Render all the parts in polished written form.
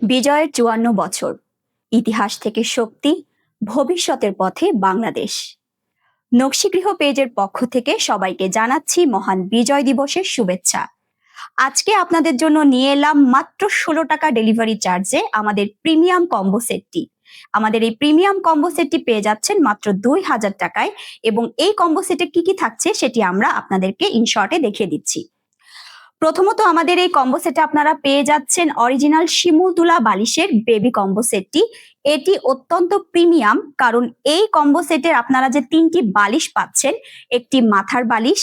বিজয়ের ৫৪ বছর, ইতিহাস থেকে শক্তি, ভবিষ্যতের পথে বাংলাদেশ। নকশিগৃহ পেজের পক্ষ থেকে সবাইকে জানাচ্ছি মহান বিজয় দিবসের শুভেচ্ছা। আজকে আপনাদের জন্য নিয়ে এলাম মাত্র ১৬ টাকা ডেলিভারি চার্জে আমাদের প্রিমিয়াম কম্বো সেটটি। আমাদের এই প্রিমিয়াম কম্বো সেটটি পেয়ে যাচ্ছেন মাত্র ২,০০০ টাকায়, এবং এই কম্বো সেটে কি কি থাকছে সেটি আমরা আপনাদেরকে ইনশর্টে দেখিয়ে দিচ্ছি। প্রথমত আমাদের এই কম্বো সেটে আপনারা পেয়ে যাচ্ছেন অরিজিনাল শিমুল তুলা বালিশের বেবি কম্বো সেটটি। এটি অত্যন্ত প্রিমিয়াম, কারণ এই কম্বো সেটের আপনারা যে ৩টি বালিশ পাচ্ছেন, একটি মাথার বালিশ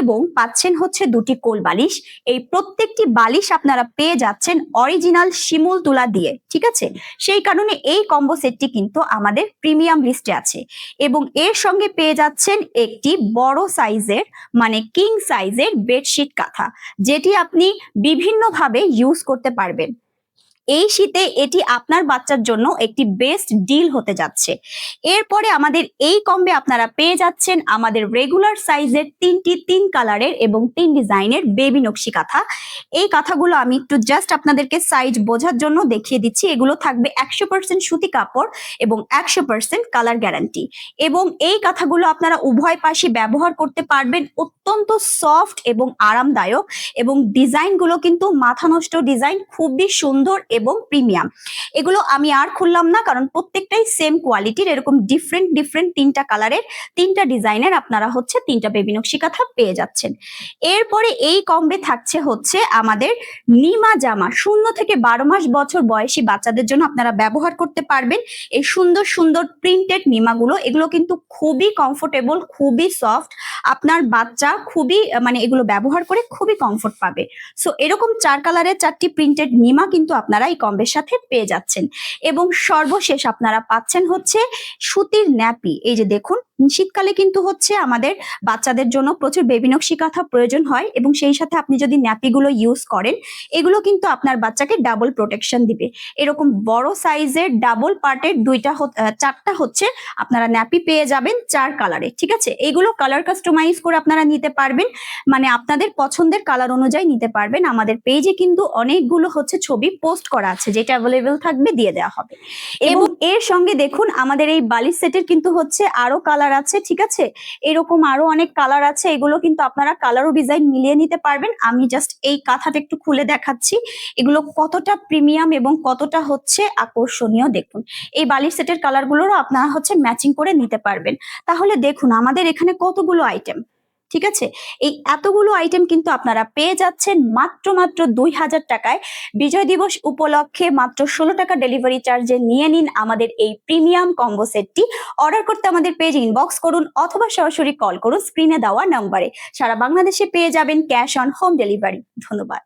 এবং পাচ্ছেন হচ্ছে ২টি কোল বালিশ। এই প্রত্যেকটি বালিশ আপনারা পেয়ে যাচ্ছেন অরিজিনাল শিমুল তুলা দিয়ে, ঠিক আছে? সেই কারণে এই কম্বো সেটটি কিন্তু আমাদের প্রিমিয়াম লিস্টে আছে। এবং এর সঙ্গে পেয়ে যাচ্ছেন একটি বড় সাইজের, মানে কিং সাইজের বেডশিট কাঁথা, যেটি আপনি বিভিন্নভাবে ইউজ করতে পারবেন। এই শীতে এটি আপনার বাচ্চার জন্য একটি বেস্ট ডিল হতে যাচ্ছে। এরপরে আমাদের এই কম্বে আপনারা পেয়ে যাচ্ছেন আমাদের রেগুলার সাইজের ৩টি ৩ কালারের এবং ৩ ডিজাইনের বেবি নকশি কাঁথা। এই কাঁথাগুলো আমি একটু জাস্ট আপনাদেরকে সাইজ বোঝার জন্য দেখিয়ে দিচ্ছি। এগুলো থাকবে ১০০% সুতি কাপড় এবং ১০০% কালার গ্যারান্টি। এবং এই কাঁথাগুলো আপনারা উভয় পাশে ব্যবহার করতে পারবেন। অত্যন্ত সফট এবং আরামদায়ক, এবং ডিজাইনগুলো কিন্তু মাথা নষ্ট ডিজাইন, খুবই সুন্দর এবং প্রিমিয়াম। এগুলো আমি আর খুললাম না, কারণ প্রত্যেকটাই সেম কোয়ালিটির। এরকম ডিফারেন্ট ৩টা কালারের ৩টা ডিজাইনের আপনারা হচ্ছে ৩টা বেবি নকশি কাঁথা পেয়ে যাচ্ছেন। এরপরে এই কম্বে থাকছে হচ্ছে আমাদের নিমা জামা। ০ থেকে ১২ মাস বছর বয়সী বাচ্চাদের জন্য আপনারা ব্যবহার করতে পারবেন এই সুন্দর সুন্দর প্রিন্টেড নিমাগুলো। এগুলো কিন্তু খুবই কমফোর্টেবল, খুবই সফট। আপনার বাচ্চা খুবই এগুলো ব্যবহার করে খুবই কমফোর্ট পাবে। সো এরকম ৪ কালারের ৪টি প্রিন্টেড নিমা কিন্তু আপনারা এই কম্বের সাথে পেয়ে যাচ্ছেন। এবং সর্বশেষ আপনারা পাচ্ছেন হচ্ছে সুতির ন্যাপি। এই যে দেখুন, শীতকালে কিন্তু হচ্ছে আমাদের বাচ্চাদের জন্য প্রচুর বেবি নকশি কাঁথা প্রয়োজন হয়, এবং সেই সাথে আপনি যদি ন্যাপিগুলো ইউজ করেন, এগুলো কিন্তু আপনার বাচ্চাকে ডাবল প্রোটেকশন দিবে। এরকম বড় সাইজের ডাবল পার্টের ৪টা হচ্ছে আপনারা ন্যাপি পেয়ে যাবেন ৪ কালারে, ঠিক আছে? এইগুলো কালার কাস্টমাইজ করে আপনারা নিতে পারবেন, মানে আপনাদের পছন্দের কালার অনুযায়ী নিতে পারবেন। আমাদের পেজে কিন্তু অনেকগুলো হচ্ছে ছবি পোস্ট করা আছে, যেটা অ্যাভেলেবেল থাকবে দিয়ে দেওয়া হবে। এবং এর সঙ্গে দেখুন আমাদের এই বালিশ সেটের কিন্তু হচ্ছে আরো কালার আছে, ঠিক আছে? এরকম আরো অনেক কালার আছে। এগুলো কিন্তু আপনারা কালার ও ডিজাইন মিলিয়ে নিতে পারবেন। আমি জাস্ট এই কাঁথাটা একটু খুলে দেখাচ্ছি এগুলো কতটা প্রিমিয়াম এবং কতটা হচ্ছে আকর্ষণীয়। দেখুন, এই বালিশ সেটের কালারগুলোরও আপনারা হচ্ছে ম্যাচিং করে নিতে পারবেন। তাহলে দেখুন আমাদের এখানে কতগুলো আইটেম, ঠিক আছে? এই এতগুলো আইটেম কিন্তু আপনারা পেয়ে যাচ্ছেন মাত্র ২,০০০ টাকায়। বিজয় দিবস উপলক্ষে মাত্র ১৬ টাকা ডেলিভারি চার্জে নিয়ে নিন আমাদের এই প্রিমিয়াম কম্বো সেটটি। অর্ডার করতে আমাদের পেজ ইনবক্স করুন অথবা সরাসরি কল করুন স্ক্রিনে দেওয়া নম্বরে। সারা বাংলাদেশে পেয়ে যাবেন ক্যাশ অন হোম ডেলিভারি। ধন্যবাদ।